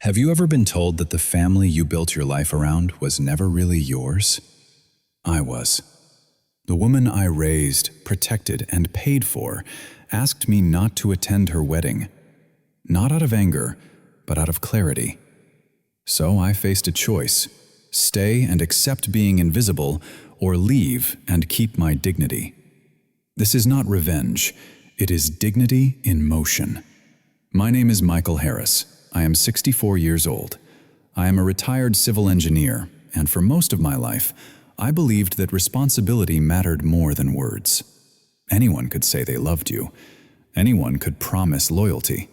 Have you ever been told that the family you built your life around was never really yours? I was. The woman I raised, protected, and paid for asked me not to attend her wedding. Not out of anger, but out of clarity. So I faced a choice: stay and accept being invisible, or leave and keep my dignity. This is not revenge, it is dignity in motion. My name is Michael Harris. I am 64 years old. I am a retired civil engineer, and for most of my life, I believed that responsibility mattered more than words. Anyone could say they loved you. Anyone could promise loyalty.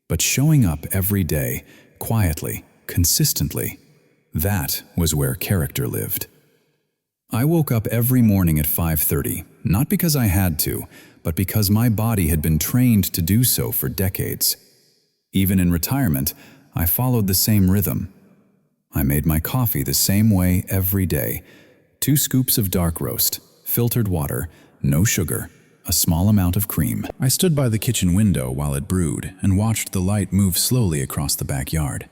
But showing up every day, quietly, consistently, that was where character lived. I woke up every morning at 5:30, not because I had to, but because my body had been trained to do so for decades. Even in retirement, I followed the same rhythm. I made my coffee the same way every day: 2 scoops of dark roast, filtered water, no sugar, a small amount of cream. I stood by the kitchen window while it brewed and watched the light move slowly across the backyard.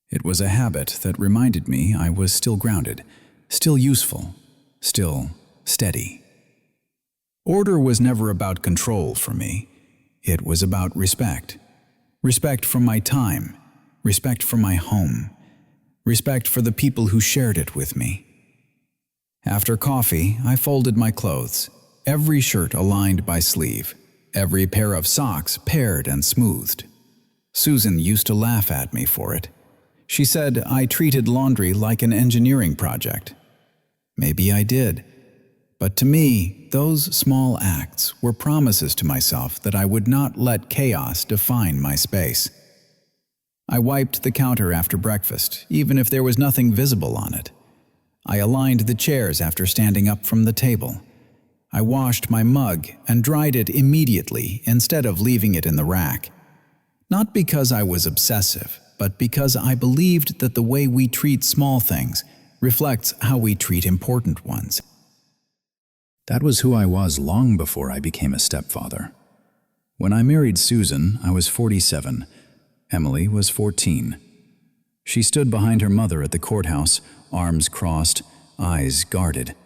It was a habit that reminded me I was still grounded, still useful, still steady. Order was never about control for me. It was about respect. Respect for my time, respect for my home, respect for the people who shared it with me. After coffee, I folded my clothes, every shirt aligned by sleeve, every pair of socks paired and smoothed. Susan used to laugh at me for it. She said I treated laundry like an engineering project. Maybe I did. But to me, those small acts were promises to myself that I would not let chaos define my space. I wiped the counter after breakfast, even if there was nothing visible on it. I aligned the chairs after standing up from the table. I washed my mug and dried it immediately instead of leaving it in the rack. Not because I was obsessive, but because I believed that the way we treat small things reflects how we treat important ones. That was who I was long before I became a stepfather. When I married Susan, I was 47. Emily was 14. She stood behind her mother at the courthouse, arms crossed, eyes guarded.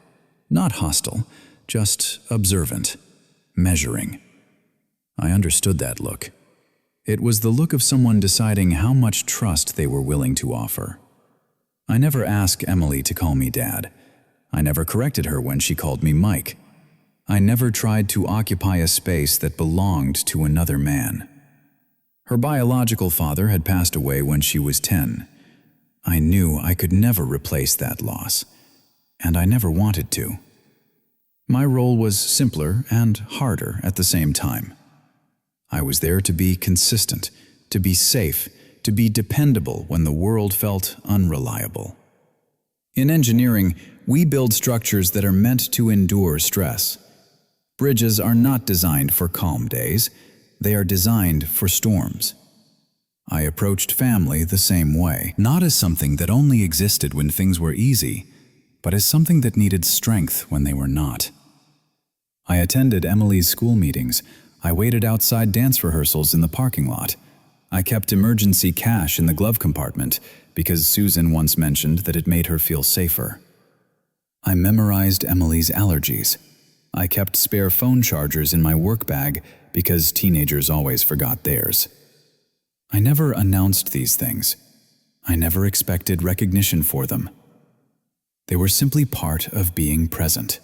Not hostile, just observant, measuring. I understood that look. It was the look of someone deciding how much trust they were willing to offer. I never asked Emily to call me Dad. I never corrected her when she called me Mike. I never tried to occupy a space that belonged to another man. Her biological father had passed away when she was 10. I knew I could never replace that loss, and I never wanted to. My role was simpler and harder at the same time. I was there to be consistent, to be safe, to be dependable when the world felt unreliable. In engineering, we build structures that are meant to endure stress. Bridges are not designed for calm days, they are designed for storms. I approached family the same way, not as something that only existed when things were easy, but as something that needed strength when they were not. I attended Emily's school meetings. I waited outside dance rehearsals in the parking lot. I kept emergency cash in the glove compartment because Susan once mentioned that it made her feel safer. I memorized Emily's allergies. I kept spare phone chargers in my work bag because teenagers always forgot theirs. I never announced these things. I never expected recognition for them. They were simply part of being present.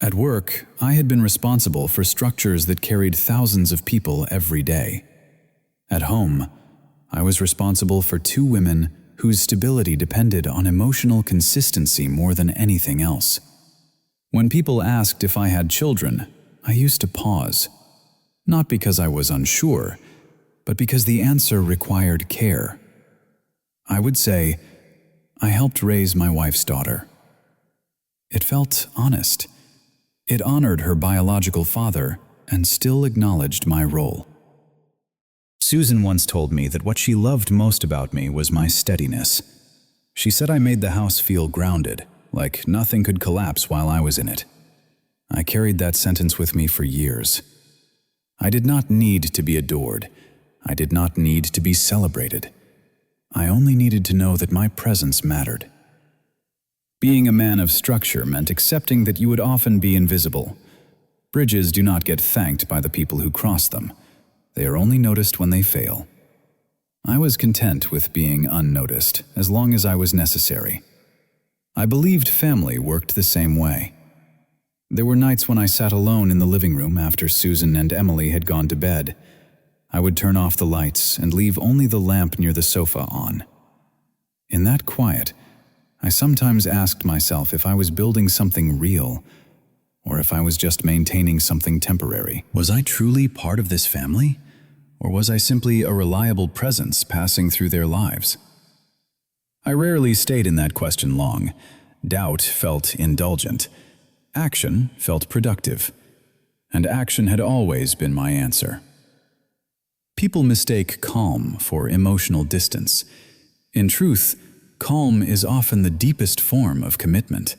At work, I had been responsible for structures that carried thousands of people every day. At home, I was responsible for 2 women whose stability depended on emotional consistency more than anything else. When people asked if I had children, I used to pause. Not because I was unsure, but because the answer required care. I would say, I helped raise my wife's daughter. It felt honest. It honored her biological father and still acknowledged my role. Susan once told me that what she loved most about me was my steadiness. She said I made the house feel grounded, like nothing could collapse while I was in it. I carried that sentence with me for years. I did not need to be adored. I did not need to be celebrated. I only needed to know that my presence mattered. Being a man of structure meant accepting that you would often be invisible. Bridges do not get thanked by the people who cross them. They are only noticed when they fail. I was content with being unnoticed as long as I was necessary. I believed family worked the same way. There were nights when I sat alone in the living room after Susan and Emily had gone to bed. I would turn off the lights and leave only the lamp near the sofa on. In that quiet, I sometimes asked myself if I was building something real, or if I was just maintaining something temporary. Was I truly part of this family, or was I simply a reliable presence passing through their lives? I rarely stayed in that question long. Doubt felt indulgent. Action felt productive. And action had always been my answer. People mistake calm for emotional distance. In truth, calm is often the deepest form of commitment.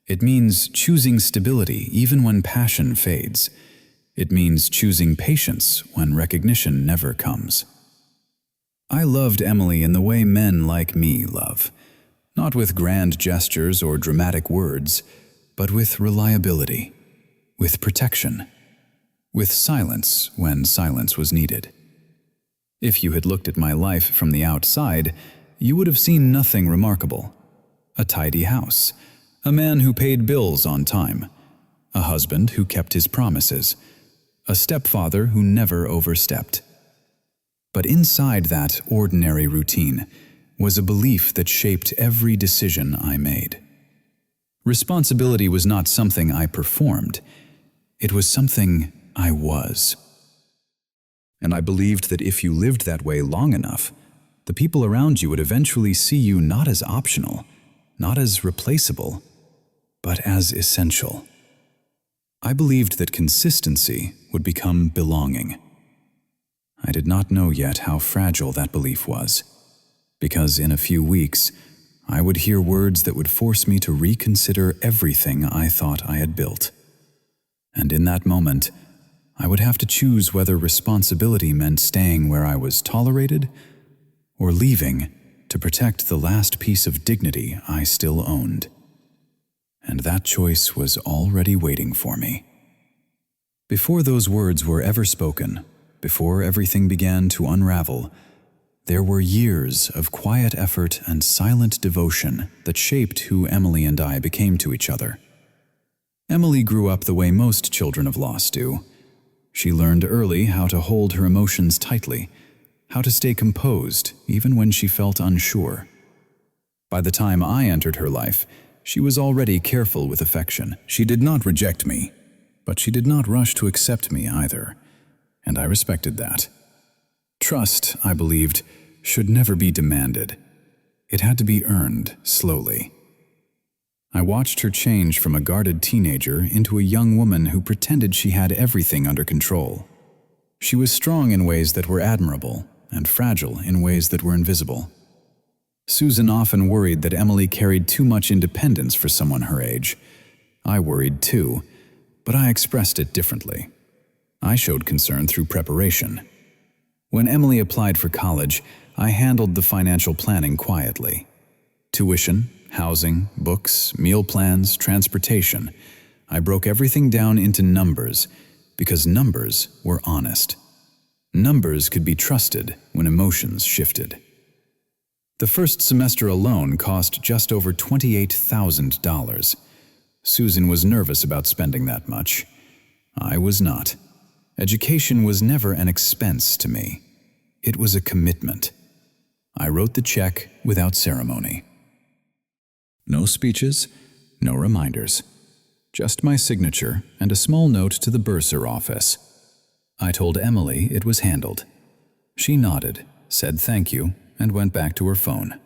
It means choosing stability even when passion fades. It means choosing patience when recognition never comes. I loved Emily in the way men like me love, not with grand gestures or dramatic words, but with reliability, with protection, with silence when silence was needed. If you had looked at my life from the outside, you would have seen nothing remarkable. A tidy house, a man who paid bills on time, a husband who kept his promises, a stepfather who never overstepped. But inside that ordinary routine was a belief that shaped every decision I made. Responsibility was not something I performed. It was something I was. And I believed that if you lived that way long enough, the people around you would eventually see you not as optional, not as replaceable, but as essential. I believed that consistency would become belonging. I did not know yet how fragile that belief was, because in a few weeks, I would hear words that would force me to reconsider everything I thought I had built. And in that moment, I would have to choose whether responsibility meant staying where I was tolerated or leaving to protect the last piece of dignity I still owned. And that choice was already waiting for me. Before those words were ever spoken, before everything began to unravel, there were years of quiet effort and silent devotion that shaped who Emily and I became to each other. Emily grew up the way most children of loss do. She learned early how to hold her emotions tightly, how to stay composed even when she felt unsure. By the time I entered her life, she was already careful with affection. She did not reject me, but she did not rush to accept me either, and I respected that. Trust, I believed, should never be demanded. It had to be earned slowly. I watched her change from a guarded teenager into a young woman who pretended she had everything under control. She was strong in ways that were admirable and fragile in ways that were invisible. Susan often worried that Emily carried too much independence for someone her age. I worried too, but I expressed it differently. I showed concern through preparation. When Emily applied for college, I handled the financial planning quietly. Tuition, housing, books, meal plans, transportation. I broke everything down into numbers because numbers were honest. Numbers could be trusted when emotions shifted. The first semester alone cost just over $28,000. Susan was nervous about spending that much. I was not. Education was never an expense to me. It was a commitment. I wrote the check without ceremony. No speeches, no reminders. Just my signature and a small note to the bursar office. I told Emily it was handled. She nodded, said thank you, and went back to her phone.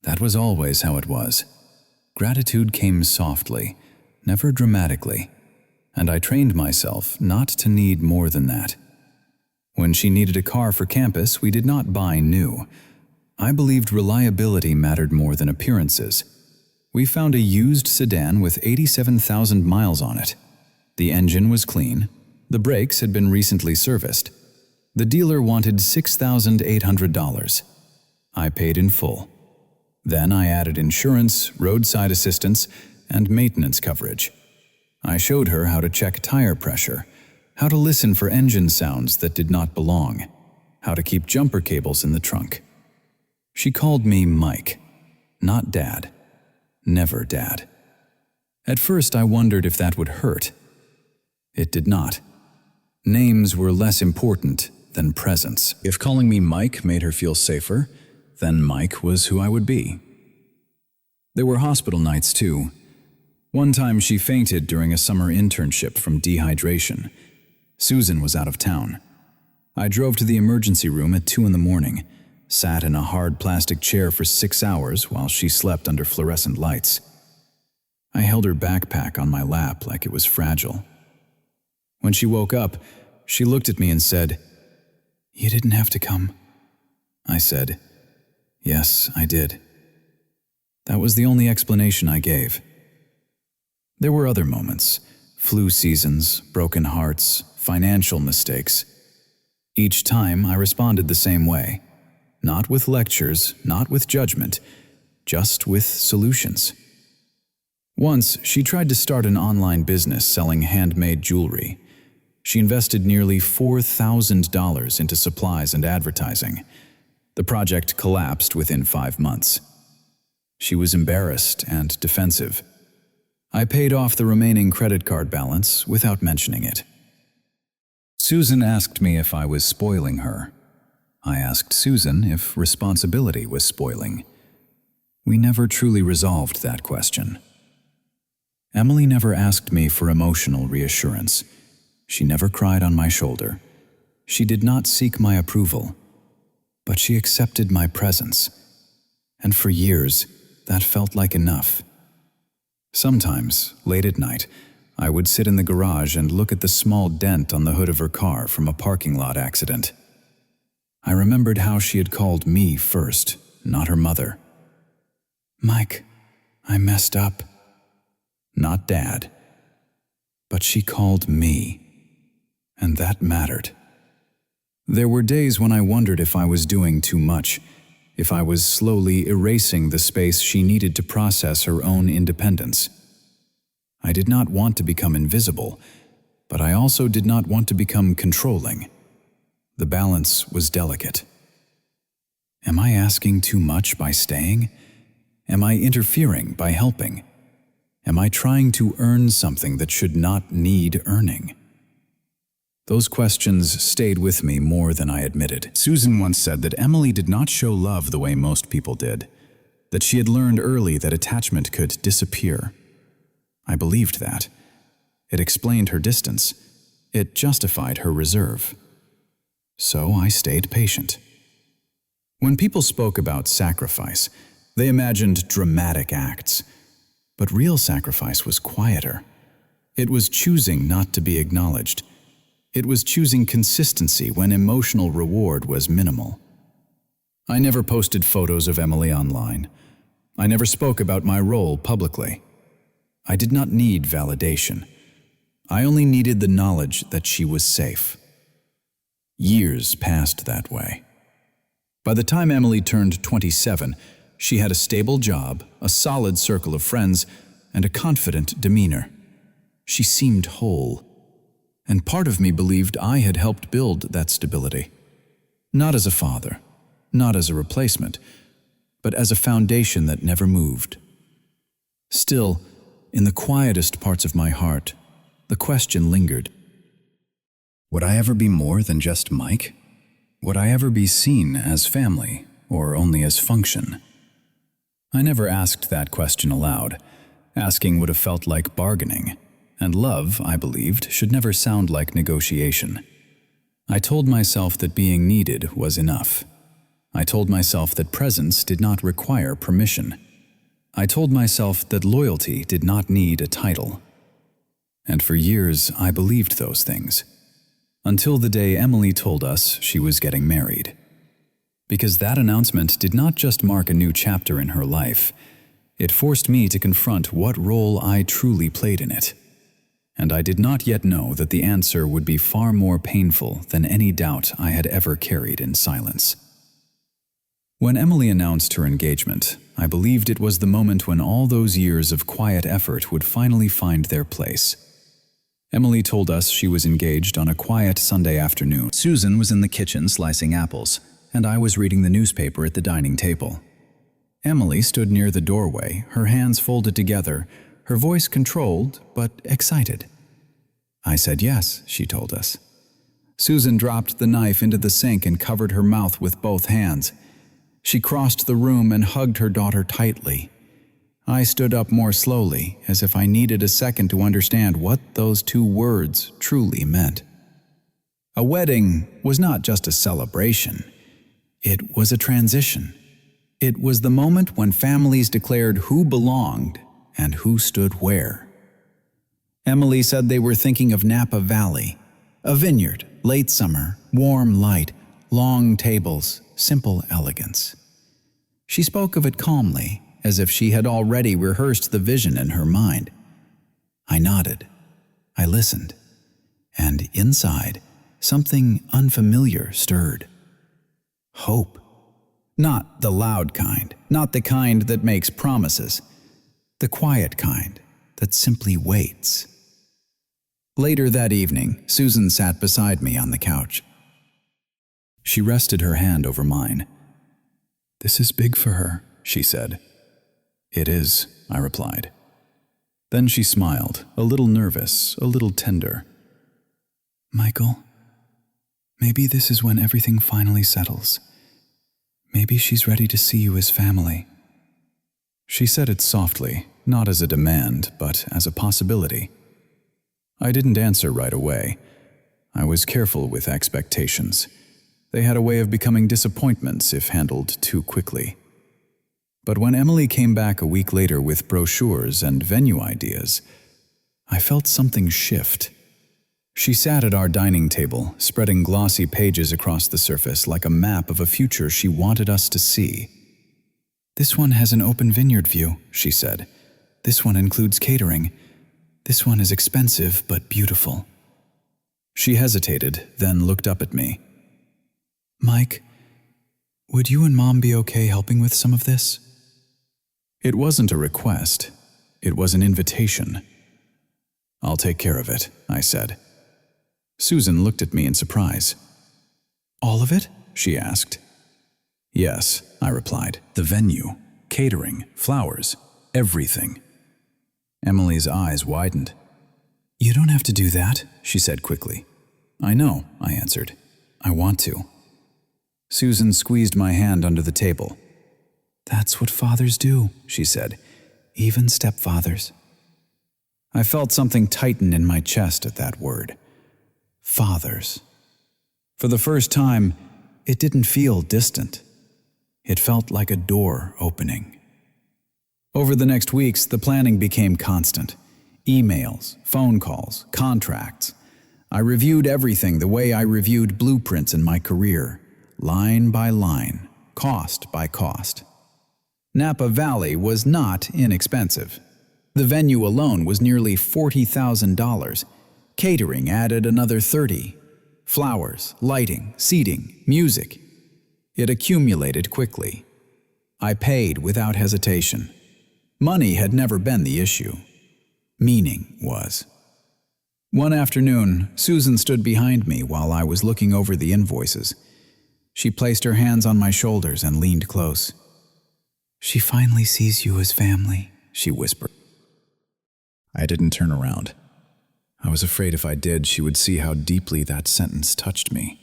That was always how it was. Gratitude came softly, never dramatically, and I trained myself not to need more than that. When she needed a car for campus, we did not buy new. I believed reliability mattered more than appearances. We found a used sedan with 87,000 miles on it. The engine was clean. The brakes had been recently serviced. The dealer wanted $6,800. I paid in full. Then I added insurance, roadside assistance, and maintenance coverage. I showed her how to check tire pressure, how to listen for engine sounds that did not belong, how to keep jumper cables in the trunk. She called me Mike, not Dad. Never Dad. At first I wondered if that would hurt. It did not. Names were less important than presence. If calling me Mike made her feel safer, then Mike was who I would be. There were hospital nights too. One time she fainted during a summer internship from dehydration. Susan was out of town. I drove to the emergency room at 2 a.m, sat in a hard plastic chair for 6 hours while she slept under fluorescent lights. I held her backpack on my lap like it was fragile. When she woke up, she looked at me and said, "You didn't have to come." I said, "Yes, I did." That was the only explanation I gave. There were other moments, flu seasons, broken hearts, financial mistakes. Each time I responded the same way, not with lectures, not with judgment, just with solutions. Once, she tried to start an online business selling handmade jewelry. She invested nearly $4,000 into supplies and advertising. The project collapsed within 5 months. She was embarrassed and defensive. I paid off the remaining credit card balance without mentioning it. Susan asked me if I was spoiling her. I asked Susan if responsibility was spoiling. We never truly resolved that question. Emily never asked me for emotional reassurance. She never cried on my shoulder. She did not seek my approval, but she accepted my presence. And for years, that felt like enough. Sometimes, late at night, I would sit in the garage and look at the small dent on the hood of her car from a parking lot accident. I remembered how she had called me first, not her mother. "Mike, I messed up." Not Dad. But she called me, and that mattered. There were days when I wondered if I was doing too much, if I was slowly erasing the space she needed to process her own independence. I did not want to become invisible, but I also did not want to become controlling. The balance was delicate. Am I asking too much by staying? Am I interfering by helping? Am I trying to earn something that should not need earning? Those questions stayed with me more than I admitted. Susan once said that Emily did not show love the way most people did, that she had learned early that attachment could disappear. I believed that. It explained her distance. It justified her reserve. So I stayed patient. When people spoke about sacrifice, they imagined dramatic acts. But real sacrifice was quieter. It was choosing not to be acknowledged. It was choosing consistency when emotional reward was minimal. I never posted photos of Emily online. I never spoke about my role publicly. I did not need validation. I only needed the knowledge that she was safe. Years passed that way. By the time Emily turned 27, she had a stable job, a solid circle of friends, and a confident demeanor. She seemed whole, and part of me believed I had helped build that stability. Not as a father, not as a replacement, but as a foundation that never moved. Still, in the quietest parts of my heart, the question lingered. Would I ever be more than just Mike? Would I ever be seen as family, or only as function? I never asked that question aloud. Asking would have felt like bargaining, and love, I believed, should never sound like negotiation. I told myself that being needed was enough. I told myself that presence did not require permission. I told myself that loyalty did not need a title. And for years, I believed those things. Until the day Emily told us she was getting married. Because that announcement did not just mark a new chapter in her life, it forced me to confront what role I truly played in it. And I did not yet know that the answer would be far more painful than any doubt I had ever carried in silence. When Emily announced her engagement, I believed it was the moment when all those years of quiet effort would finally find their place. Emily told us she was engaged on a quiet Sunday afternoon. Susan was in the kitchen slicing apples, and I was reading the newspaper at the dining table. Emily stood near the doorway, her hands folded together, her voice controlled but excited. I said yes, she told us. Susan dropped the knife into the sink and covered her mouth with both hands. She crossed the room and hugged her daughter tightly. I stood up more slowly, as if I needed a second to understand what those two words truly meant. A wedding was not just a celebration. It was a transition. It was the moment when families declared who belonged and who stood where. Emily said they were thinking of Napa Valley, a vineyard, late summer, warm light, long tables, simple elegance. She spoke of it calmly, as if she had already rehearsed the vision in her mind. I nodded. I listened. And inside, something unfamiliar stirred. Hope. Not the loud kind, not the kind that makes promises. The quiet kind that simply waits. Later that evening, Susan sat beside me on the couch. She rested her hand over mine. "This is big for her," she said. "It is," I replied. Then she smiled, a little nervous, a little tender. "Michael, maybe this is when everything finally settles. Maybe she's ready to see you as family." She said it softly, not as a demand, but as a possibility. I didn't answer right away. I was careful with expectations. They had a way of becoming disappointments if handled too quickly. But when Emily came back a week later with brochures and venue ideas, I felt something shift. She sat at our dining table, spreading glossy pages across the surface like a map of a future she wanted us to see. "This one has an open vineyard view," she said. "This one includes catering. This one is expensive but beautiful." She hesitated, then looked up at me. "Mike, would you and Mom be okay helping with some of this?" It wasn't a request. It was an invitation. "I'll take care of it," I said. Susan looked at me in surprise. "All of it?" she asked. "Yes," I replied. "The venue, catering, flowers, everything." Emily's eyes widened. "You don't have to do that," she said quickly. "I know," I answered. "I want to." Susan squeezed my hand under the table. "That's what fathers do," she said. "Even stepfathers." I felt something tighten in my chest at that word. Fathers. For the first time, it didn't feel distant. It felt like a door opening. Over the next weeks, the planning became constant. Emails, phone calls, contracts. I reviewed everything the way I reviewed blueprints in my career, line by line, cost by cost. Napa Valley was not inexpensive. The venue alone was nearly $40,000. Catering added another $30,000. Flowers, lighting, seating, music. It accumulated quickly. I paid without hesitation. Money had never been the issue. Meaning was. One afternoon, Susan stood behind me while I was looking over the invoices. She placed her hands on my shoulders and leaned close. "She finally sees you as family," she whispered. I didn't turn around. I was afraid if I did, she would see how deeply that sentence touched me.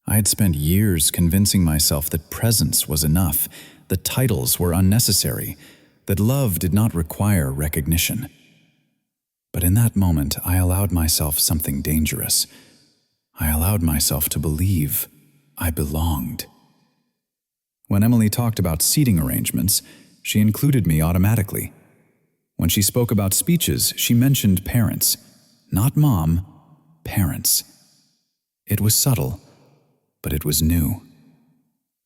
I had spent years convincing myself that presence was enough, that titles were unnecessary, that love did not require recognition. But in that moment, I allowed myself something dangerous. I allowed myself to believe I belonged. When Emily talked about seating arrangements, she included me automatically. When she spoke about speeches, she mentioned parents. Not mom, parents. It was subtle, but it was new.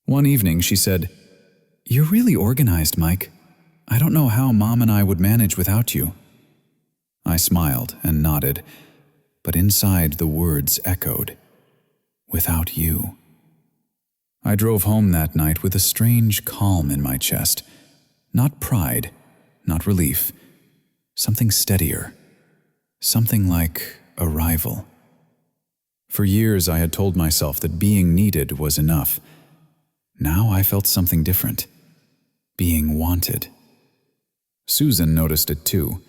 One evening, she said, "You're really organized, Mike. I don't know how Mom and I would manage without you." I smiled and nodded, but inside the words echoed, "Without you." I drove home that night with a strange calm in my chest. Not pride, not relief, something steadier, something like arrival. For years I had told myself that being needed was enough. Now I felt something different, being wanted. Susan noticed it too.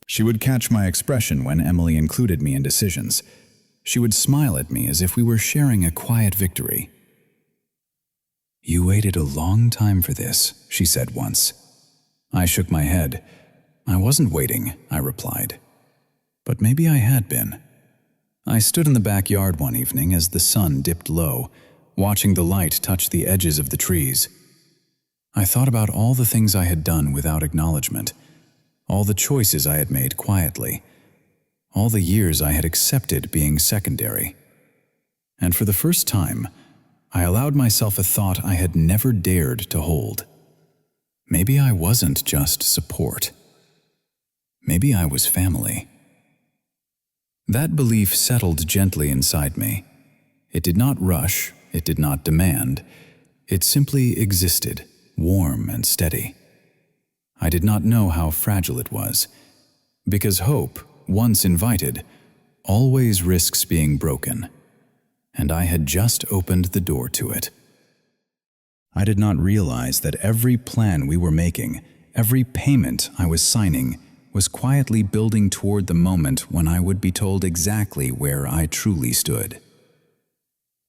She would catch my expression when Emily included me in decisions. She would smile at me as if we were sharing a quiet victory. "You waited a long time for this," she said once. I shook my head. "I wasn't waiting," I replied. But maybe I had been. I stood in the backyard one evening as the sun dipped low, watching the light touch the edges of the trees. I thought about all the things I had done without acknowledgement, all the choices I had made quietly, all the years I had accepted being secondary. And for the first time, I allowed myself a thought I had never dared to hold. Maybe I wasn't just support. Maybe I was family. That belief settled gently inside me. It did not rush, it did not demand. It simply existed, warm and steady. I did not know how fragile it was, because hope, once invited, always risks being broken. And I had just opened the door to it. I did not realize that every plan we were making, every payment I was signing, was quietly building toward the moment when I would be told exactly where I truly stood.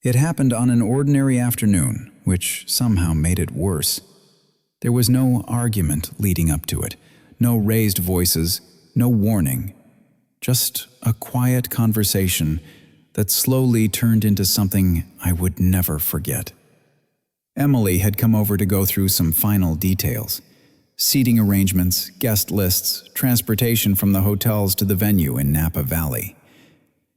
It happened on an ordinary afternoon, which somehow made it worse. There was no argument leading up to it, no raised voices, no warning, just a quiet conversation that slowly turned into something I would never forget. Emily had come over to go through some final details. Seating arrangements, guest lists, transportation from the hotels to the venue in Napa Valley.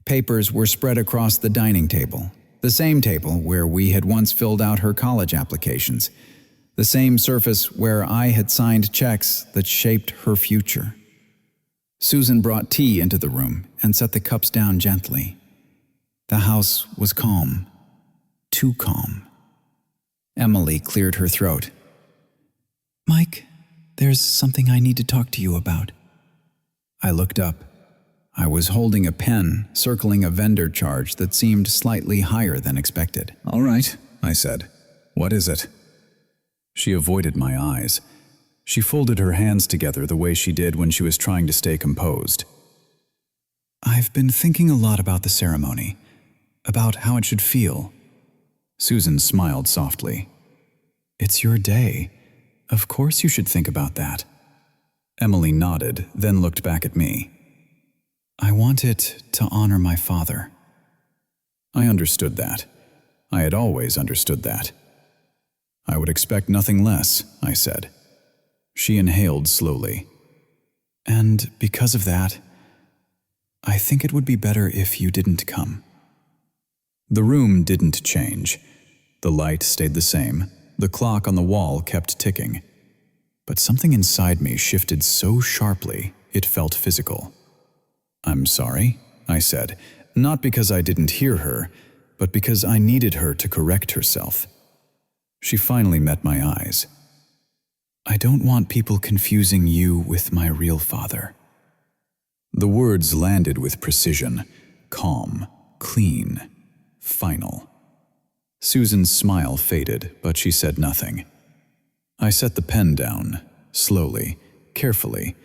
Papers were spread across the dining table, the same table where we had once filled out her college applications, the same surface where I had signed checks that shaped her future. Susan brought tea into the room and set the cups down gently. The house was calm, too calm. Emily cleared her throat. "Mike, there's something I need to talk to you about." I looked up. I was holding a pen, circling a vendor charge that seemed slightly higher than expected. "All right," I said. "What is it?" She avoided my eyes. She folded her hands together the way she did when she was trying to stay composed. "I've been thinking a lot about the ceremony, about how it should feel." Susan smiled softly. "It's your day. Of course you should think about that." Emily nodded, then looked back at me. "I want it to honor my father." I understood that. I had always understood that. "I would expect nothing less," I said. She inhaled slowly. "And because of that, I think it would be better if you didn't come." The room didn't change. The light stayed the same. The clock on the wall kept ticking. But something inside me shifted so sharply, it felt physical. "I'm sorry," I said, not because I didn't hear her, but because I needed her to correct herself. She finally met my eyes. "I don't want people confusing you with my real father." The words landed with precision, calm, clean, final. Susan's smile faded, but she said nothing. I set the pen down, slowly, carefully.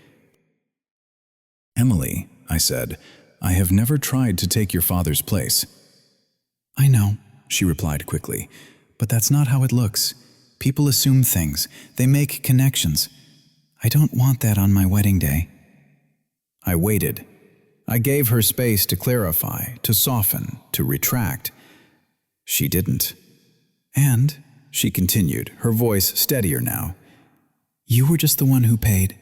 "Emily," I said, "I have never tried to take your father's place." "I know," she replied quickly, "but that's not how it looks. People assume things. They make connections. I don't want that on my wedding day." I waited. I gave her space to clarify, to soften, to retract. She didn't. "And," she continued, her voice steadier now, "you were just the one who paid,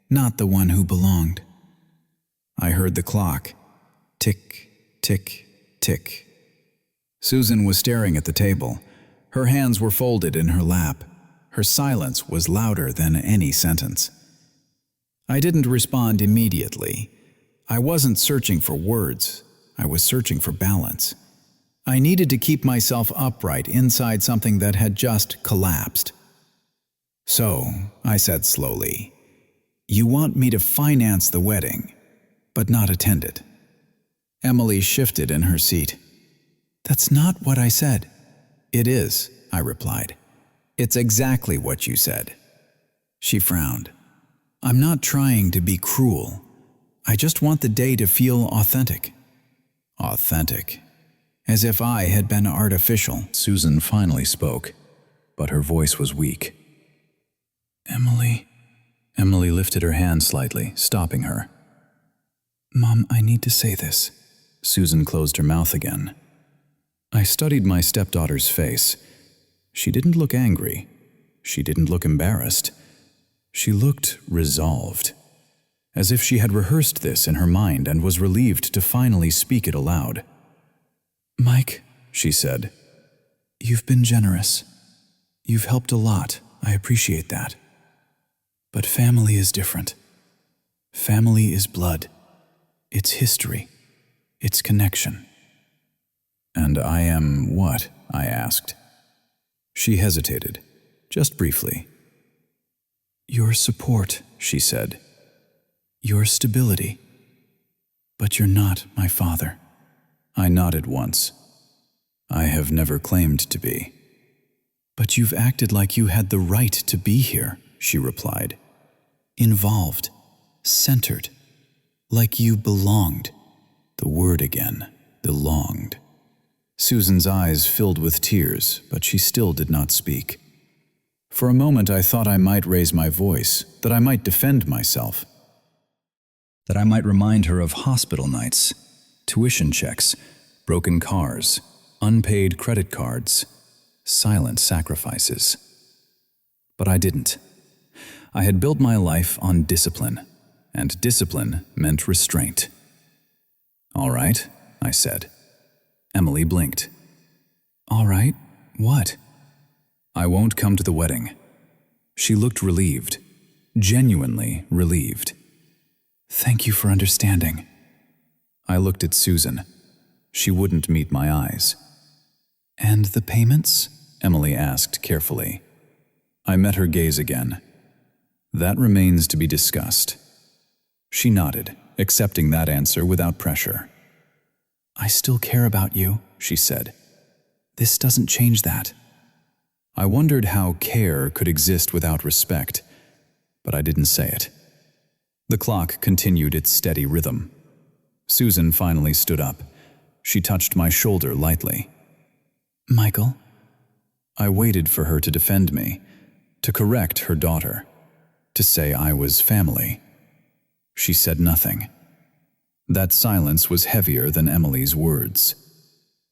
not the one who belonged." I heard the clock. Tick, tick, tick. Susan was staring at the table. Her hands were folded in her lap. Her silence was louder than any sentence. I didn't respond immediately. I wasn't searching for words. I was searching for balance. I needed to keep myself upright inside something that had just collapsed. "So," I said slowly, "you want me to finance the wedding, but not attend it?" Emily shifted in her seat. "That's not what I said." "It is," I replied. "It's exactly what you said." She frowned. "I'm not trying to be cruel. I just want the day to feel authentic." Authentic. As if I had been artificial. Susan finally spoke, but her voice was weak. "Emily." Emily lifted her hand slightly, stopping her. "Mom, I need to say this." Susan closed her mouth again. I studied my stepdaughter's face. She didn't look angry. She didn't look embarrassed. She looked resolved, as if she had rehearsed this in her mind and was relieved to finally speak it aloud. "Mike," she said, "you've been generous. You've helped a lot. I appreciate that. But family is different. Family is blood. It's history. It's connection." "And I am what?" I asked. She hesitated, just briefly. "Your support," she said. "Your stability. But you're not my father." I nodded once. "I have never claimed to be." "But you've acted like you had the right to be here," she replied. "Involved, centered, like you belonged." The word again, belonged. Susan's eyes filled with tears, but she still did not speak. For a moment I thought I might raise my voice, that I might defend myself, that I might remind her of hospital nights, tuition checks, broken cars, unpaid credit cards, silent sacrifices. But I didn't. I had built my life on discipline, and discipline meant restraint. "All right," I said. Emily blinked. "All right, what?" "I won't come to the wedding." She looked relieved, genuinely relieved. "Thank you for understanding." I looked at Susan. She wouldn't meet my eyes. "And the payments?" Emily asked carefully. I met her gaze again. "That remains to be discussed." She nodded, accepting that answer without pressure. "I still care about you," she said. "This doesn't change that." I wondered how care could exist without respect, but I didn't say it. The clock continued its steady rhythm. Susan finally stood up. She touched my shoulder lightly. "Michael?" I waited for her to defend me, to correct her daughter, to say I was family. She said nothing. That silence was heavier than Emily's words.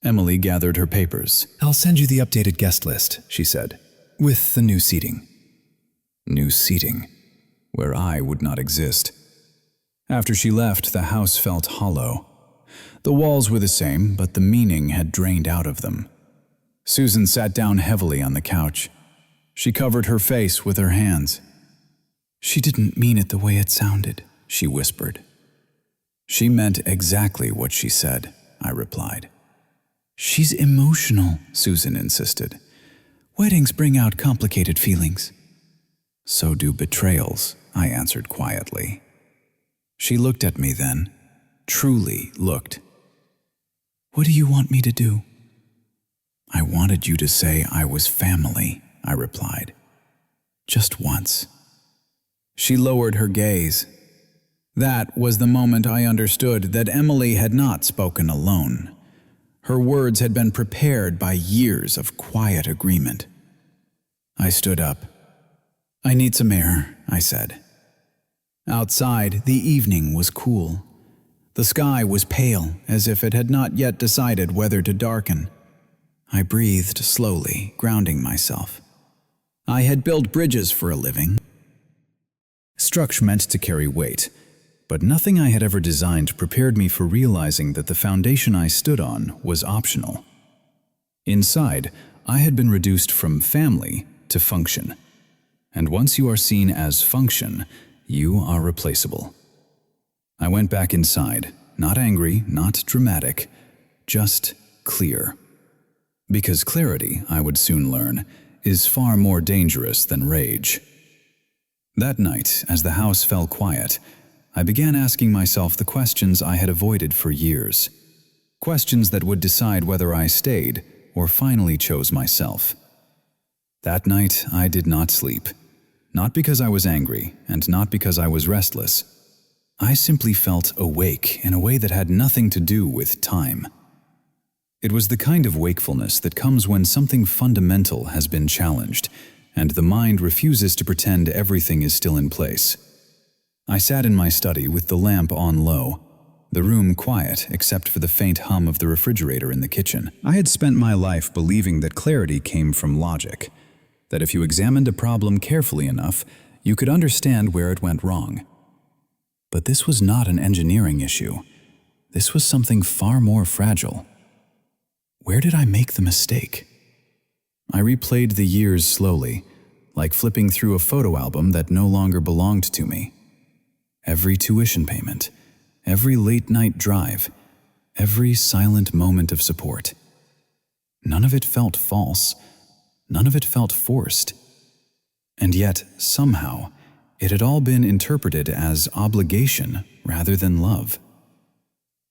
Emily gathered her papers. "I'll send you the updated guest list," she said, "with the new seating." New seating, where I would not exist. After she left, the house felt hollow. The walls were the same, but the meaning had drained out of them. Susan sat down heavily on the couch. She covered her face with her hands. "She didn't mean it the way it sounded," she whispered. "She meant exactly what she said," I replied. "She's emotional," Susan insisted. "Weddings bring out complicated feelings." "So do betrayals," I answered quietly. She looked at me then, truly looked. "What do you want me to do?" "I wanted you to say I was family," I replied. "Just once." She lowered her gaze. That was the moment I understood that Emily had not spoken alone. Her words had been prepared by years of quiet agreement. I stood up. "I need some air," I said. Outside, the evening was cool. The sky was pale, as if it had not yet decided whether to darken. I breathed slowly, grounding myself. I had built bridges for a living. Structure meant to carry weight, but nothing I had ever designed prepared me for realizing that the foundation I stood on was optional. Inside, I had been reduced from family to function. And once you are seen as function, you are replaceable. I went back inside, not angry, not dramatic, just clear. Because clarity, I would soon learn, is far more dangerous than rage. That night, as the house fell quiet, I began asking myself the questions I had avoided for years. Questions that would decide whether I stayed or finally chose myself. That night, I did not sleep. Not because I was angry, and not because I was restless. I simply felt awake in a way that had nothing to do with time. It was the kind of wakefulness that comes when something fundamental has been challenged, and the mind refuses to pretend everything is still in place. I sat in my study with the lamp on low, the room quiet except for the faint hum of the refrigerator in the kitchen. I had spent my life believing that clarity came from logic, that if you examined a problem carefully enough, you could understand where it went wrong. But this was not an engineering issue. This was something far more fragile. Where did I make the mistake? I replayed the years slowly, like flipping through a photo album that no longer belonged to me. Every tuition payment, every late-night drive, every silent moment of support. None of it felt false. None of it felt forced. And yet, somehow, it had all been interpreted as obligation rather than love.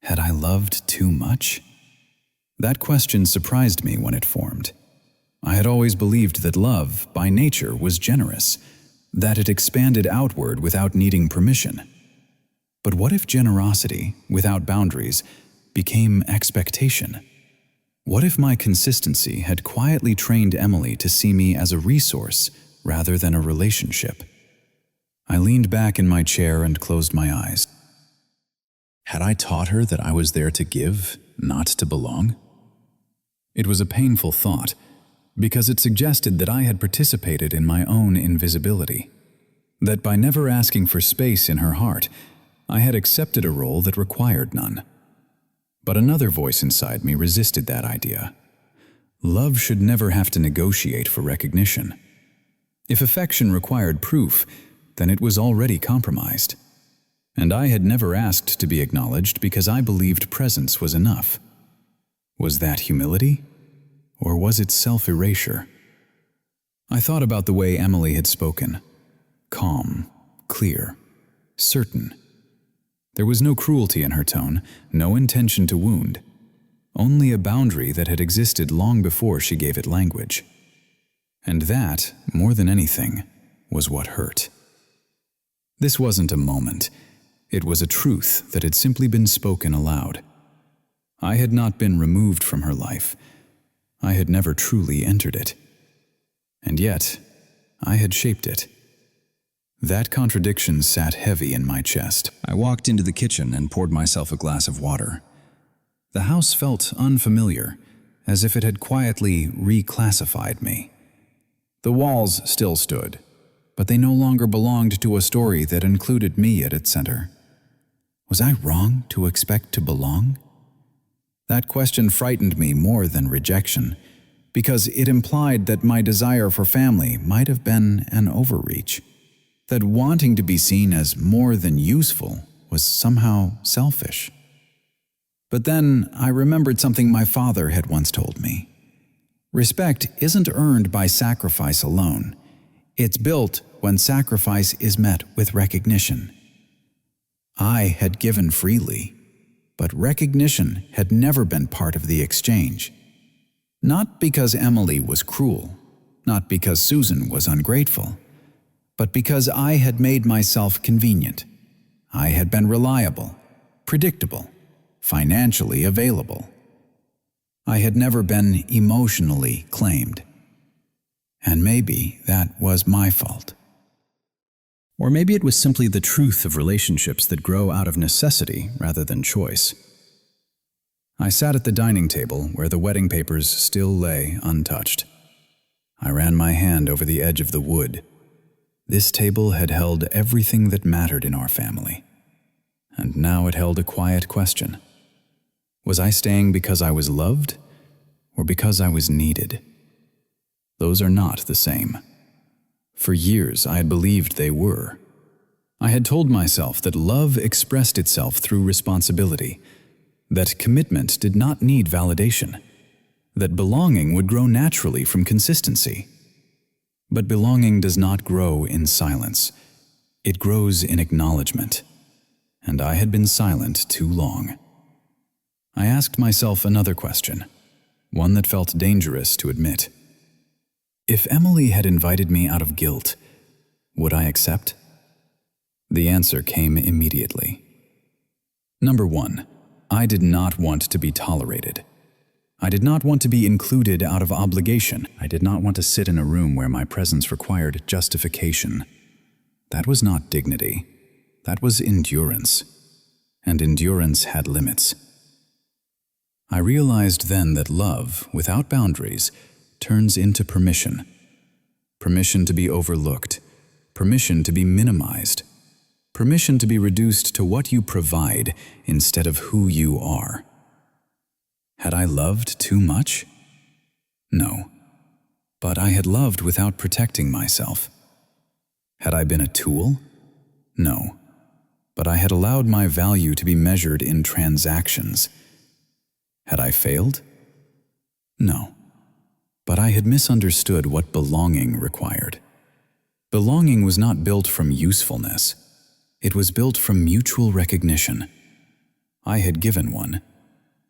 Had I loved too much? That question surprised me when it formed. I had always believed that love, by nature, was generous, that it expanded outward without needing permission. But what if generosity, without boundaries, became expectation? What if my consistency had quietly trained Emily to see me as a resource rather than a relationship? I leaned back in my chair and closed my eyes. Had I taught her that I was there to give, not to belong? It was a painful thought, because it suggested that I had participated in my own invisibility, that by never asking for space in her heart, I had accepted a role that required none. But another voice inside me resisted that idea. Love should never have to negotiate for recognition. If affection required proof, then it was already compromised. And I had never asked to be acknowledged because I believed presence was enough. Was that humility? Or was it self-erasure? I thought about the way Emily had spoken. Calm, clear, certain. There was no cruelty in her tone, no intention to wound. Only a boundary that had existed long before she gave it language. And that, more than anything, was what hurt. This wasn't a moment. It was a truth that had simply been spoken aloud. I had not been removed from her life. I had never truly entered it. And yet, I had shaped it. That contradiction sat heavy in my chest. I walked into the kitchen and poured myself a glass of water. The house felt unfamiliar, as if it had quietly reclassified me. The walls still stood, but they no longer belonged to a story that included me at its center. Was I wrong to expect to belong? That question frightened me more than rejection, because it implied that my desire for family might have been an overreach, that wanting to be seen as more than useful was somehow selfish. But then I remembered something my father had once told me. Respect isn't earned by sacrifice alone. It's built when sacrifice is met with recognition. I had given freely, but recognition had never been part of the exchange. Not because Emily was cruel, not because Susan was ungrateful, but because I had made myself convenient. I had been reliable, predictable, financially available. I had never been emotionally claimed. And maybe that was my fault. Or maybe it was simply the truth of relationships that grow out of necessity rather than choice. I sat at the dining table where the wedding papers still lay untouched. I ran my hand over the edge of the wood. This table had held everything that mattered in our family. And now it held a quiet question. Was I staying because I was loved, or because I was needed? Those are not the same. For years I had believed they were. I had told myself that love expressed itself through responsibility, that commitment did not need validation, that belonging would grow naturally from consistency. But belonging does not grow in silence. It grows in acknowledgement. And I had been silent too long. I asked myself another question, one that felt dangerous to admit. If Emily had invited me out of guilt, would I accept? The answer came immediately. Number 1, I did not want to be tolerated. I did not want to be included out of obligation. I did not want to sit in a room where my presence required justification. That was not dignity. That was endurance. And endurance had limits. I realized then that love, without boundaries, turns into permission. Permission to be overlooked. Permission to be minimized. Permission to be reduced to what you provide instead of who you are. Had I loved too much? No. But I had loved without protecting myself. Had I been a tool? No. But I had allowed my value to be measured in transactions. Had I failed? No. But I had misunderstood what belonging required. Belonging was not built from usefulness. It was built from mutual recognition. I had given one.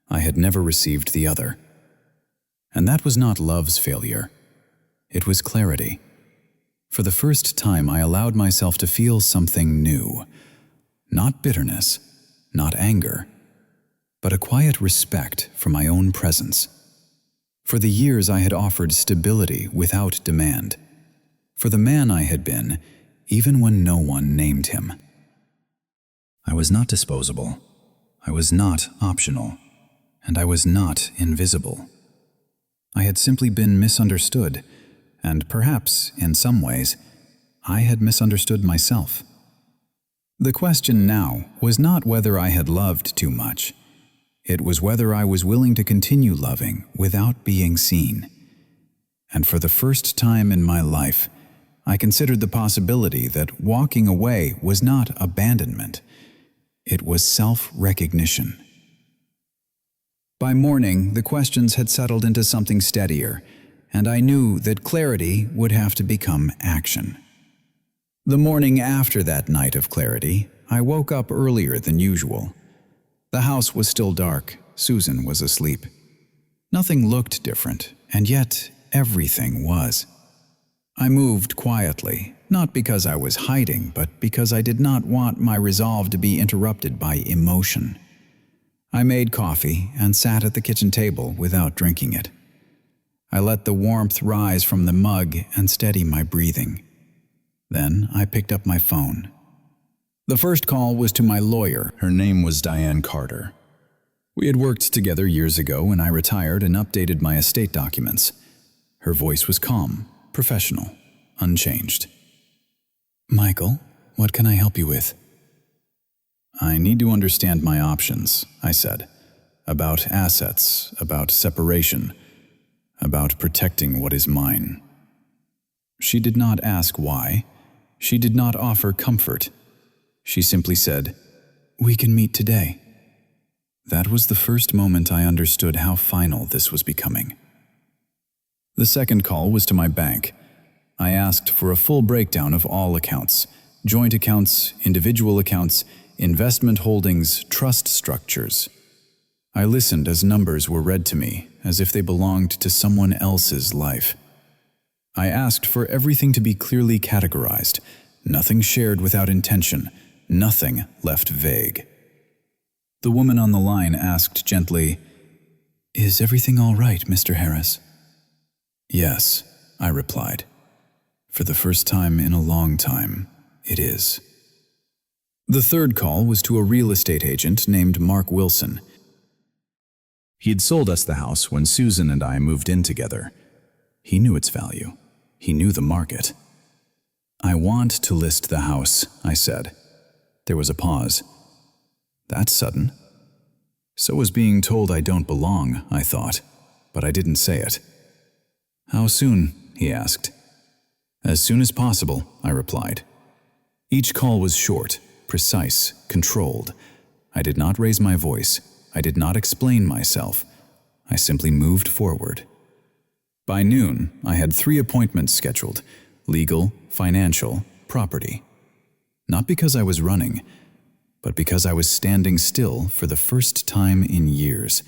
I had never received the other. And that was not love's failure. It was clarity. For the first time, I allowed myself to feel something new. Not bitterness, not anger, but a quiet respect for my own presence. For the years I had offered stability without demand. For the man I had been, even when no one named him. I was not disposable. I was not optional. And I was not invisible. I had simply been misunderstood, and perhaps, in some ways, I had misunderstood myself. The question now was not whether I had loved too much. It was whether I was willing to continue loving without being seen. And for the first time in my life, I considered the possibility that walking away was not abandonment. It was self-recognition. By morning, the questions had settled into something steadier, and I knew that clarity would have to become action. The morning after that night of clarity, I woke up earlier than usual. The house was still dark. Susan was asleep. Nothing looked different, and yet everything was. I moved quietly, not because I was hiding, but because I did not want my resolve to be interrupted by emotion. I made coffee and sat at the kitchen table without drinking it. I let the warmth rise from the mug and steady my breathing. Then I picked up my phone. The first call was to my lawyer. Her name was Diane Carter. We had worked together years ago when I retired and updated my estate documents. Her voice was calm, professional, unchanged. "Michael, what can I help you with?" "I need to understand my options," I said. "About assets, about separation, about protecting what is mine." She did not ask why. She did not offer comfort. She simply said, "We can meet today." That was the first moment I understood how final this was becoming. The second call was to my bank. I asked for a full breakdown of all accounts, joint accounts, individual accounts, investment holdings, trust structures. I listened as numbers were read to me, as if they belonged to someone else's life. I asked for everything to be clearly categorized, nothing shared without intention, nothing left vague. The woman on the line asked gently, "Is everything all right, Mr. Harris?" "Yes," I replied. "For the first time in a long time, it is." The third call was to a real estate agent named Mark Wilson. He had sold us the house when Susan and I moved in together. He knew its value. He knew the market. "I want to list the house," I said. There was a pause. "That's sudden." So was being told I don't belong, I thought, but I didn't say it. "How soon?" he asked. "As soon as possible," I replied. Each call was short, precise, controlled. I did not raise my voice. I did not explain myself. I simply moved forward. By noon, I had 3 appointments scheduled: legal, financial, property. Not because I was running, but because I was standing still for the first time in years,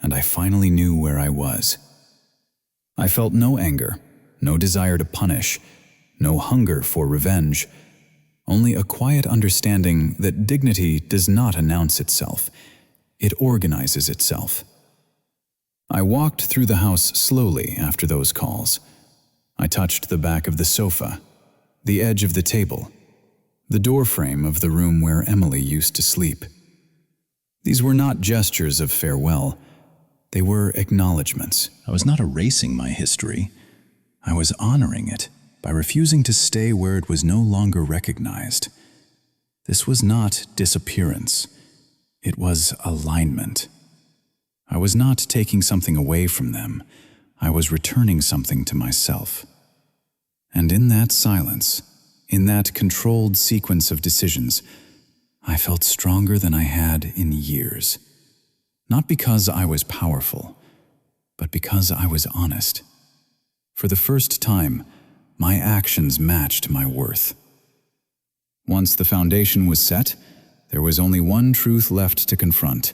and I finally knew where I was. I felt no anger, no desire to punish, no hunger for revenge, only a quiet understanding that dignity does not announce itself. It organizes itself. I walked through the house slowly after those calls. I touched the back of the sofa, the edge of the table, the doorframe of the room where Emily used to sleep. These were not gestures of farewell. They were acknowledgments. I was not erasing my history. I was honoring it by refusing to stay where it was no longer recognized. This was not disappearance. It was alignment. I was not taking something away from them. I was returning something to myself. And in that silence, in that controlled sequence of decisions, I felt stronger than I had in years. Not because I was powerful, but because I was honest. For the first time, my actions matched my worth. Once the foundation was set, there was only one truth left to confront,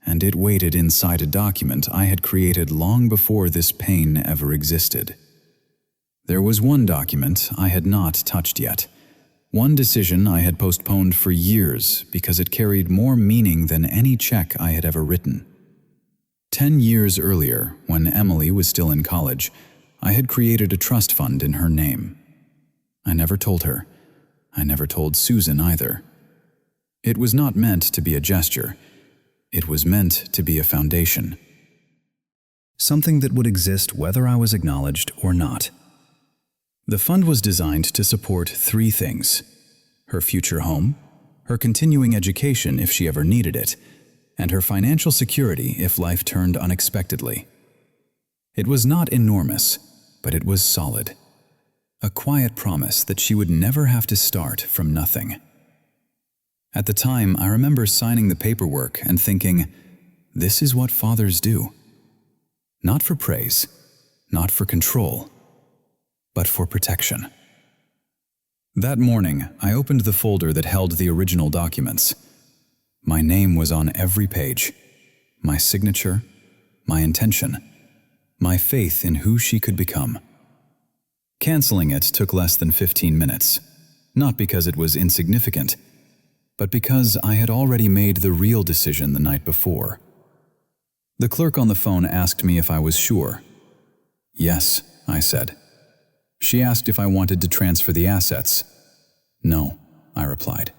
and it waited inside a document I had created long before this pain ever existed. There was one document I had not touched yet, one decision I had postponed for years because it carried more meaning than any check I had ever written. 10 years earlier, when Emily was still in college, I had created a trust fund in her name. I never told her. I never told Susan either. It was not meant to be a gesture. It was meant to be a foundation. Something that would exist whether I was acknowledged or not. The fund was designed to support 3 things: her future home, her continuing education if she ever needed it, and her financial security if life turned unexpectedly. It was not enormous, but it was solid. A quiet promise that she would never have to start from nothing. At the time, I remember signing the paperwork and thinking, this is what fathers do. Not for praise, not for control, but for protection. That morning, I opened the folder that held the original documents. My name was on every page. My signature, my intention, my faith in who she could become. Canceling it took less than 15 minutes, not because it was insignificant, but because I had already made the real decision the night before. The clerk on the phone asked me if I was sure. Yes, I said. She asked if I wanted to transfer the assets. No, I replied.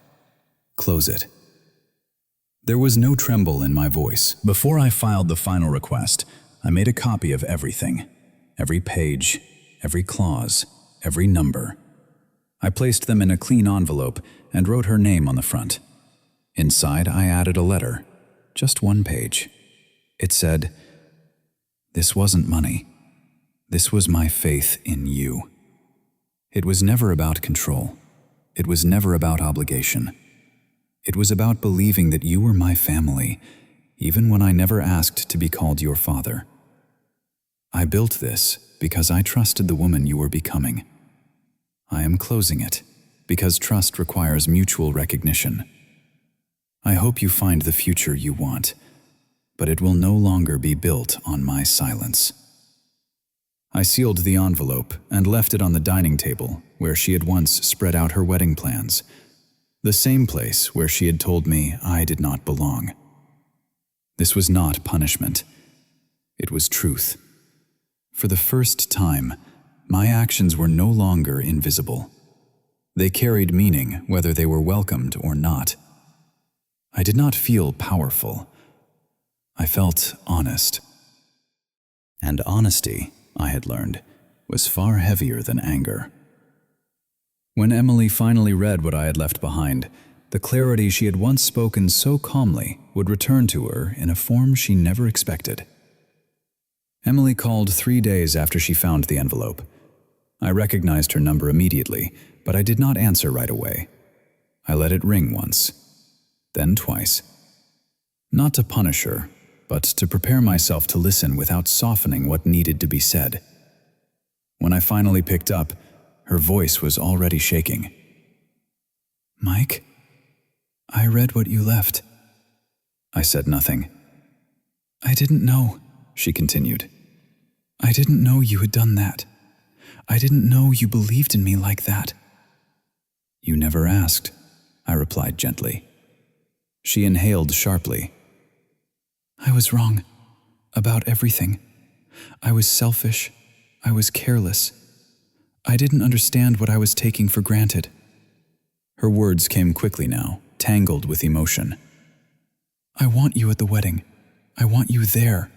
Close it. There was no tremble in my voice. Before I filed the final request, I made a copy of everything. Every page, every clause, every number. I placed them in a clean envelope and wrote her name on the front. Inside, I added a letter, just 1 page. It said, "This wasn't money. This was my faith in you." It was never about control. It was never about obligation. It was about believing that you were my family, even when I never asked to be called your father. I built this because I trusted the woman you were becoming. I am closing it because trust requires mutual recognition. I hope you find the future you want, but it will no longer be built on my silence. I sealed the envelope and left it on the dining table where she had once spread out her wedding plans, the same place where she had told me I did not belong. This was not punishment. It was truth. For the first time, my actions were no longer invisible. They carried meaning whether they were welcomed or not. I did not feel powerful. I felt honest. And honesty, I had learned, was far heavier than anger. When Emily finally read what I had left behind, the clarity she had once spoken so calmly would return to her in a form she never expected. Emily called 3 days after she found the envelope. I recognized her number immediately, but I did not answer right away. I let it ring once, then twice. Not to punish her, but to prepare myself to listen without softening what needed to be said. When I finally picked up, her voice was already shaking. "Mike, I read what you left." I said nothing. "I didn't know," she continued. "I didn't know you had done that. I didn't know you believed in me like that." "You never asked," I replied gently. She inhaled sharply. "I was wrong. About everything. I was selfish. I was careless. I didn't understand what I was taking for granted." Her words came quickly now, tangled with emotion. "I want you at the wedding. I want you there.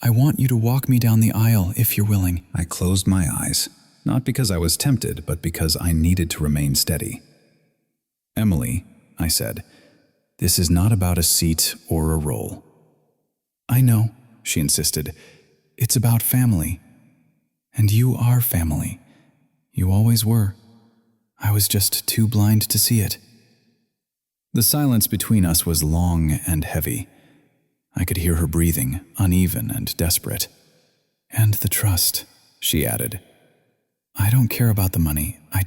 I want you to walk me down the aisle if you're willing." I closed my eyes, not because I was tempted, but because I needed to remain steady. "Emily," I said, "this is not about a seat or a role." "I know," she insisted. "It's about family. And you are family. You always were. I was just too blind to see it." The silence between us was long and heavy. I could hear her breathing, uneven and desperate. "And the trust," she added. "I don't care about the money. I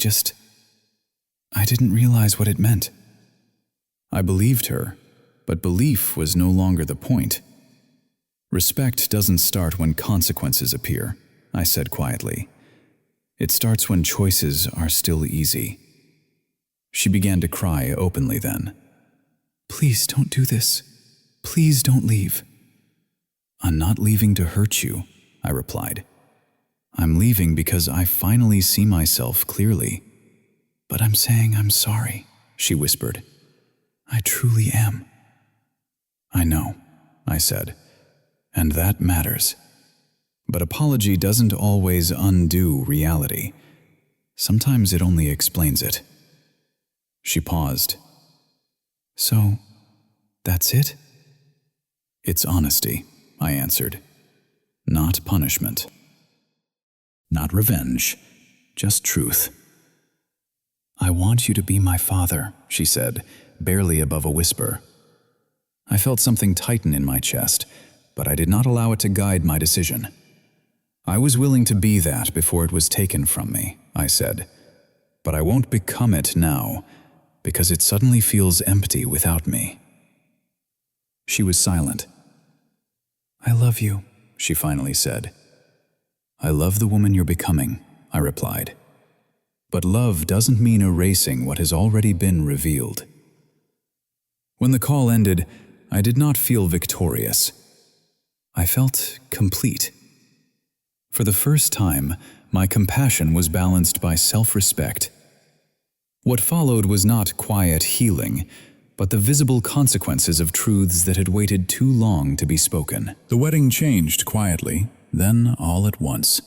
didn't realize what it meant." I believed her, but belief was no longer the point. "Respect doesn't start when consequences appear," I said quietly. "It starts when choices are still easy." She began to cry openly then. "Please don't do this. Please don't leave." "I'm not leaving to hurt you," I replied. "I'm leaving because I finally see myself clearly." "But I'm saying I'm sorry," she whispered. "I truly am." "I know," I said, "and that matters. But apology doesn't always undo reality. Sometimes it only explains it." She paused. "So, that's it?" "It's honesty," I answered. "Not punishment. Not revenge, just truth." "I want you to be my father," she said, barely above a whisper. I felt something tighten in my chest, but I did not allow it to guide my decision. "I was willing to be that before it was taken from me," I said, "but I won't become it now, because it suddenly feels empty without me." She was silent. "I love you," she finally said. "I love the woman you're becoming," I replied. "But love doesn't mean erasing what has already been revealed." When the call ended, I did not feel victorious. I felt complete. For the first time, my compassion was balanced by self-respect. What followed was not quiet healing, but the visible consequences of truths that had waited too long to be spoken. The wedding changed quietly, then all at once.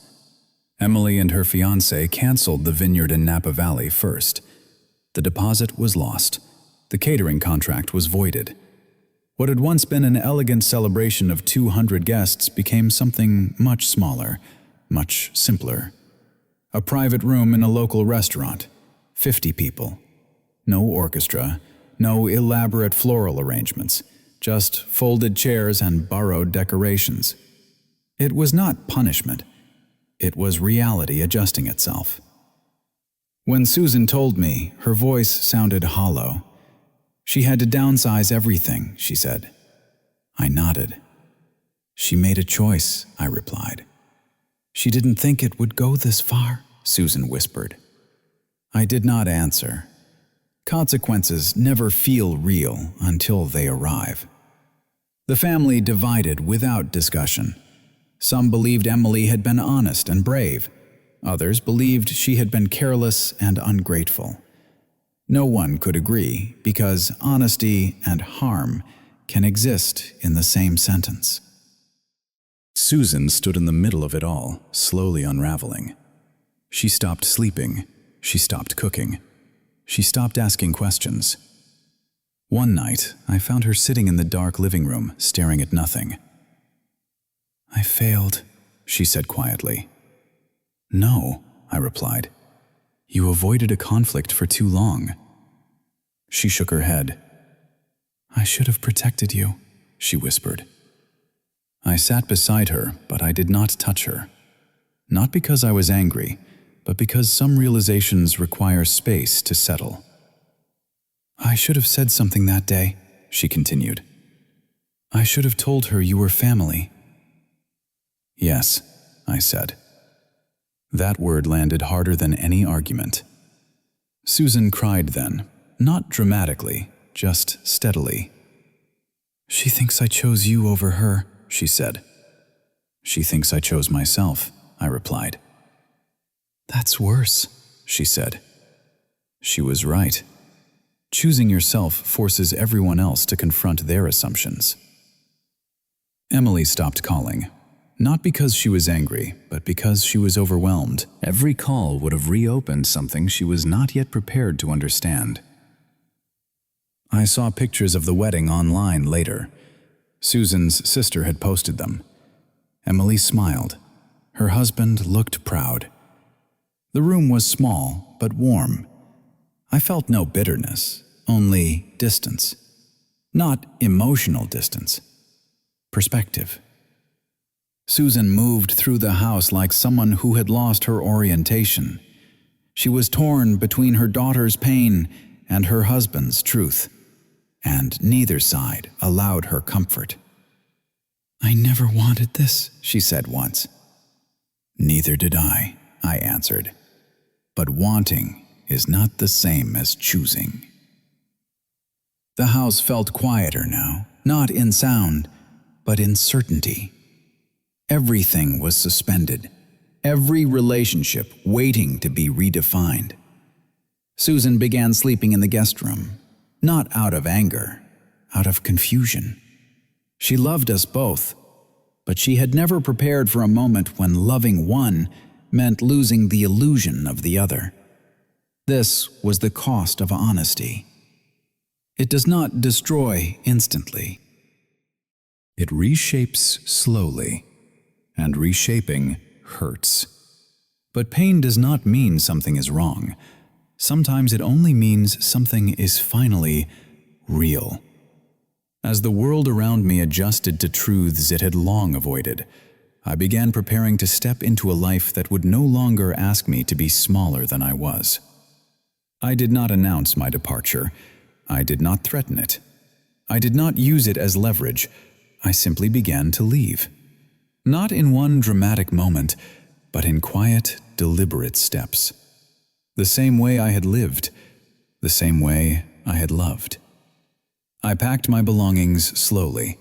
Emily and her fiancé canceled the vineyard in Napa Valley first. The deposit was lost. The catering contract was voided. What had once been an elegant celebration of 200 guests became something much smaller, much simpler. A private room in a local restaurant, 50 people. No orchestra, no elaborate floral arrangements, just folded chairs and borrowed decorations. It was not punishment. It was reality adjusting itself. When Susan told me, her voice sounded hollow. She had to downsize everything, she said. I nodded. She made a choice, I replied. She didn't think it would go this far, Susan whispered. I did not answer. Consequences never feel real until they arrive. The family divided without discussion. Some believed Emily had been honest and brave. Others believed she had been careless and ungrateful. No one could agree because honesty and harm can exist in the same sentence. Susan stood in the middle of it all, slowly unraveling. She stopped sleeping. She stopped cooking. She stopped asking questions. One night, I found her sitting in the dark living room, staring at nothing. I failed, she said quietly. No, I replied. You avoided a conflict for too long." She shook her head. "I should have protected you," she whispered. I sat beside her, but I did not touch her. Not because I was angry, but because some realizations require space to settle. "I should have said something that day," she continued. "I should have told her you were family." "Yes," I said. That word landed harder than any argument. Susan cried then, not dramatically, just steadily. "She thinks I chose you over her," she said. "She thinks I chose myself," I replied. "That's worse," she said. She was right. Choosing yourself forces everyone else to confront their assumptions. Emily stopped calling. Not because she was angry, but because she was overwhelmed. Every call would have reopened something she was not yet prepared to understand. I saw pictures of the wedding online later. Susan's sister had posted them. Emily smiled. Her husband looked proud. The room was small, but warm. I felt no bitterness, only distance. Not emotional distance. Perspective. Susan moved through the house like someone who had lost her orientation. She was torn between her daughter's pain and her husband's truth, and neither side allowed her comfort. "I never wanted this," she said once. "Neither did I answered. But wanting is not the same as choosing." The house felt quieter now, not in sound, but in certainty. Everything was suspended, every relationship waiting to be redefined. Susan began sleeping in the guest room, not out of anger, out of confusion. She loved us both, but she had never prepared for a moment when loving one meant losing the illusion of the other. This was the cost of honesty. It does not destroy instantly. It reshapes slowly. And reshaping hurts. But pain does not mean something is wrong. Sometimes it only means something is finally real. As the world around me adjusted to truths it had long avoided, I began preparing to step into a life that would no longer ask me to be smaller than I was. I did not announce my departure. I did not threaten it. I did not use it as leverage. I simply began to leave. Not in one dramatic moment, but in quiet, deliberate steps. The same way I had lived, the same way I had loved. I packed my belongings slowly,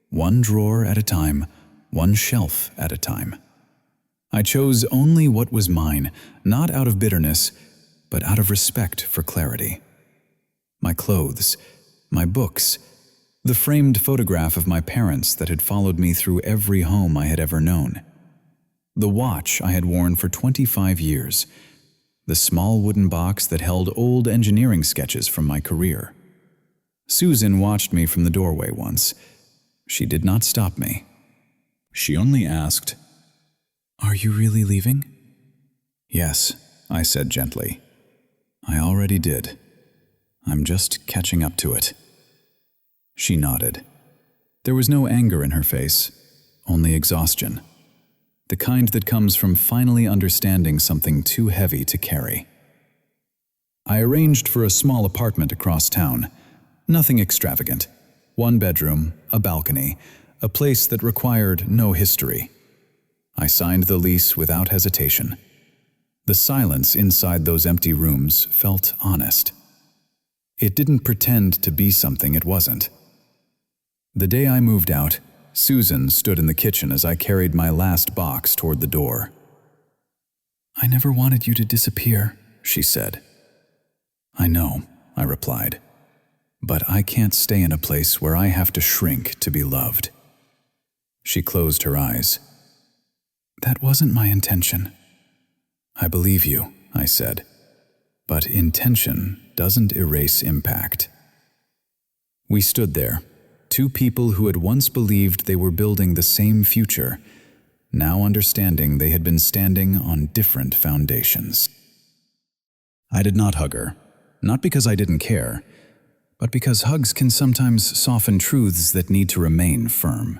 one drawer at a time, one shelf at a time. I chose only what was mine, not out of bitterness, but out of respect for clarity. My clothes, my books, the framed photograph of my parents that had followed me through every home I had ever known. The watch I had worn for 25 years. The small wooden box that held old engineering sketches from my career. Susan watched me from the doorway once. She did not stop me. She only asked, "Are you really leaving?" "Yes," I said gently. "I already did. I'm just catching up to it." She nodded. There was no anger in her face, only exhaustion. The kind that comes from finally understanding something too heavy to carry. I arranged for a small apartment across town. Nothing extravagant. One bedroom, a balcony, a place that required no history. I signed the lease without hesitation. The silence inside those empty rooms felt honest. It didn't pretend to be something it wasn't. The day I moved out, Susan stood in the kitchen as I carried my last box toward the door. "I never wanted you to disappear," she said. "I know," I replied. "But I can't stay in a place where I have to shrink to be loved." She closed her eyes. "That wasn't my intention." "I believe you," I said. "But intention doesn't erase impact." We stood there. Two people who had once believed they were building the same future, now understanding they had been standing on different foundations. I did not hug her, not because I didn't care, but because hugs can sometimes soften truths that need to remain firm.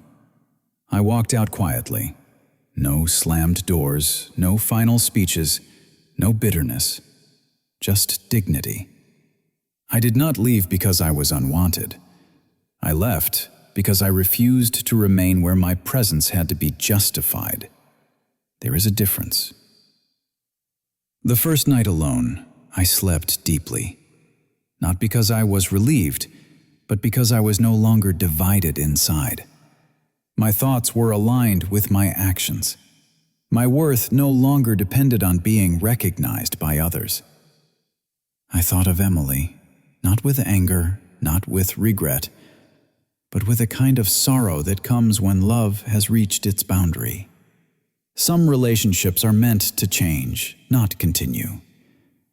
I walked out quietly. No slammed doors, no final speeches, no bitterness, just dignity. I did not leave because I was unwanted. I left because I refused to remain where my presence had to be justified. There is a difference. The first night alone, I slept deeply. Not because I was relieved, but because I was no longer divided inside. My thoughts were aligned with my actions. My worth no longer depended on being recognized by others. I thought of Emily, not with anger, not with regret, but with a kind of sorrow that comes when love has reached its boundary. Some relationships are meant to change, not continue.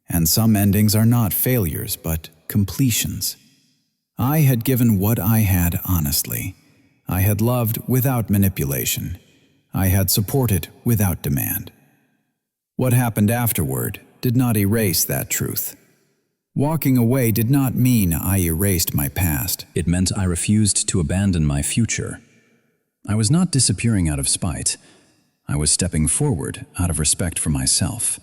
And some endings are not failures, but completions. I had given what I had honestly. I had loved without manipulation. I had supported without demand. What happened afterward did not erase that truth. Walking away did not mean I erased my past. It meant I refused to abandon my future. I was not disappearing out of spite. I was stepping forward out of respect for myself.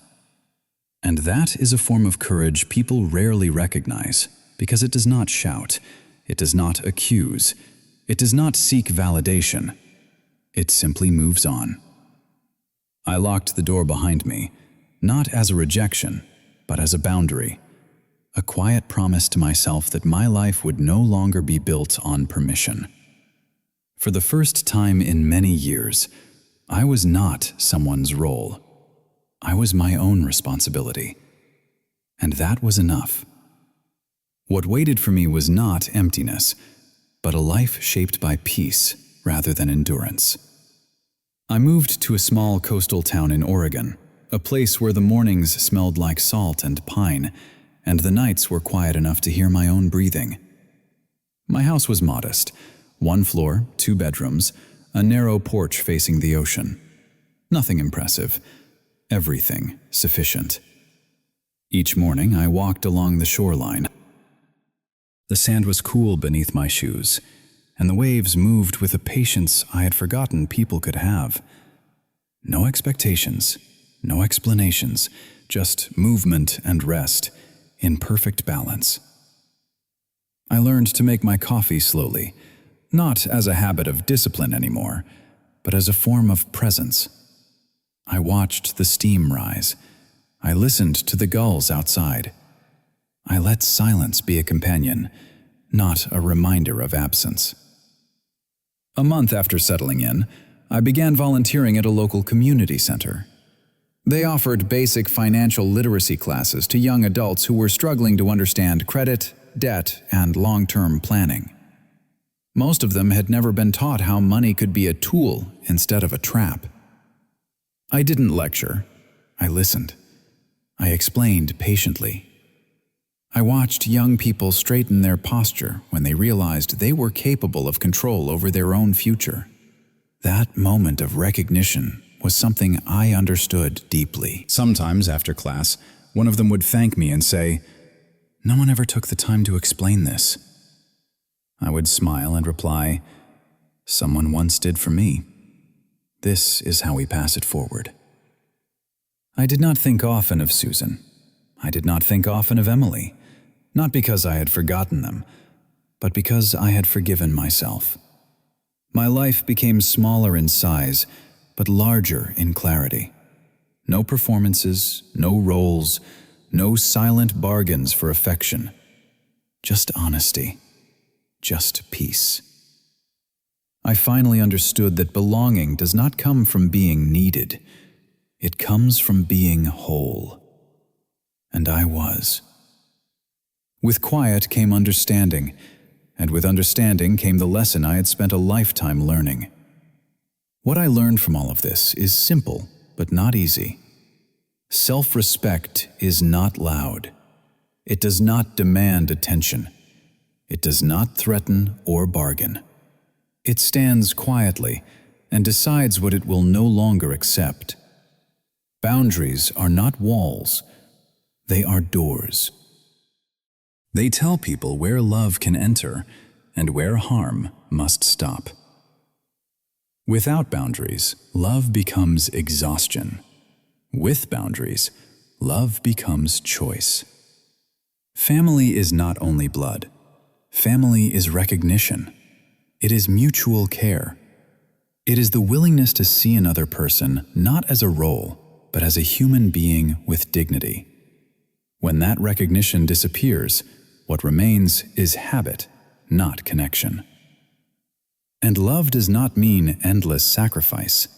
And that is a form of courage people rarely recognize, because it does not shout, it does not accuse, it does not seek validation. It simply moves on. I locked the door behind me, not as a rejection, but as a boundary. A quiet promise to myself that my life would no longer be built on permission. For the first time in many years, I was not someone's role. I was my own responsibility. And that was enough. What waited for me was not emptiness, but a life shaped by peace rather than endurance. I moved to a small coastal town in Oregon, a place where the mornings smelled like salt and pine, and the nights were quiet enough to hear my own breathing. My house was modest, 1 floor, 2 bedrooms, a narrow porch facing the ocean. Nothing impressive, everything sufficient. Each morning I walked along the shoreline. The sand was cool beneath my shoes, and the waves moved with a patience I had forgotten people could have. No expectations, no explanations, just movement and rest, in perfect balance. I learned to make my coffee slowly, not as a habit of discipline anymore, but as a form of presence. I watched the steam rise. I listened to the gulls outside. I let silence be a companion, not a reminder of absence. A month after settling in, I began volunteering at a local community center. They offered basic financial literacy classes to young adults who were struggling to understand credit, debt, and long-term planning. Most of them had never been taught how money could be a tool instead of a trap. I didn't lecture. I listened. I explained patiently. I watched young people straighten their posture when they realized they were capable of control over their own future. That moment of recognition was something I understood deeply. Sometimes after class, one of them would thank me and say, "No one ever took the time to explain this." I would smile and reply, "Someone once did for me." This is how we pass it forward. I did not think often of Susan. I did not think often of Emily, not because I had forgotten them, but because I had forgiven myself. My life became smaller in size, but larger in clarity. No performances, no roles, no silent bargains for affection. Just honesty, just peace. I finally understood that belonging does not come from being needed. It comes from being whole. And I was. With quiet came understanding, and with understanding came the lesson I had spent a lifetime learning. What I learned from all of this is simple, but not easy. Self-respect is not loud. It does not demand attention. It does not threaten or bargain. It stands quietly and decides what it will no longer accept. Boundaries are not walls. They are doors. They tell people where love can enter and where harm must stop. Without boundaries, love becomes exhaustion. With boundaries, love becomes choice. Family is not only blood. Family is recognition. It is mutual care. It is the willingness to see another person not as a role, but as a human being with dignity. When that recognition disappears, what remains is habit, not connection. And love does not mean endless sacrifice.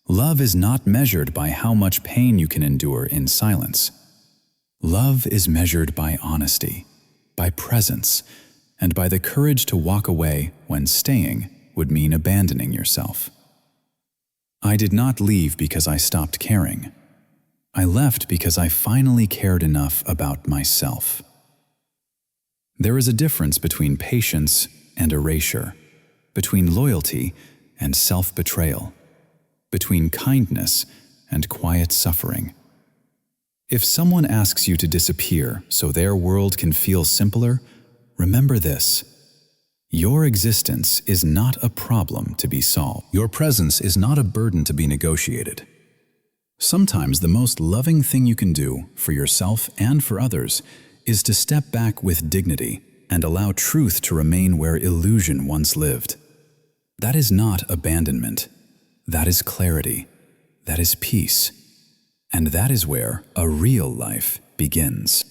Love is not measured by how much pain you can endure in silence. Love is measured by honesty, by presence, and by the courage to walk away when staying would mean abandoning yourself. I did not leave because I stopped caring. I left because I finally cared enough about myself. There is a difference between patience and erasure, between loyalty and self-betrayal, between kindness and quiet suffering. If someone asks you to disappear so their world can feel simpler, remember this: your existence is not a problem to be solved. Your presence is not a burden to be negotiated. Sometimes the most loving thing you can do for yourself and for others is to step back with dignity and allow truth to remain where illusion once lived. That is not abandonment. That is clarity. That is peace. And that is where a real life begins.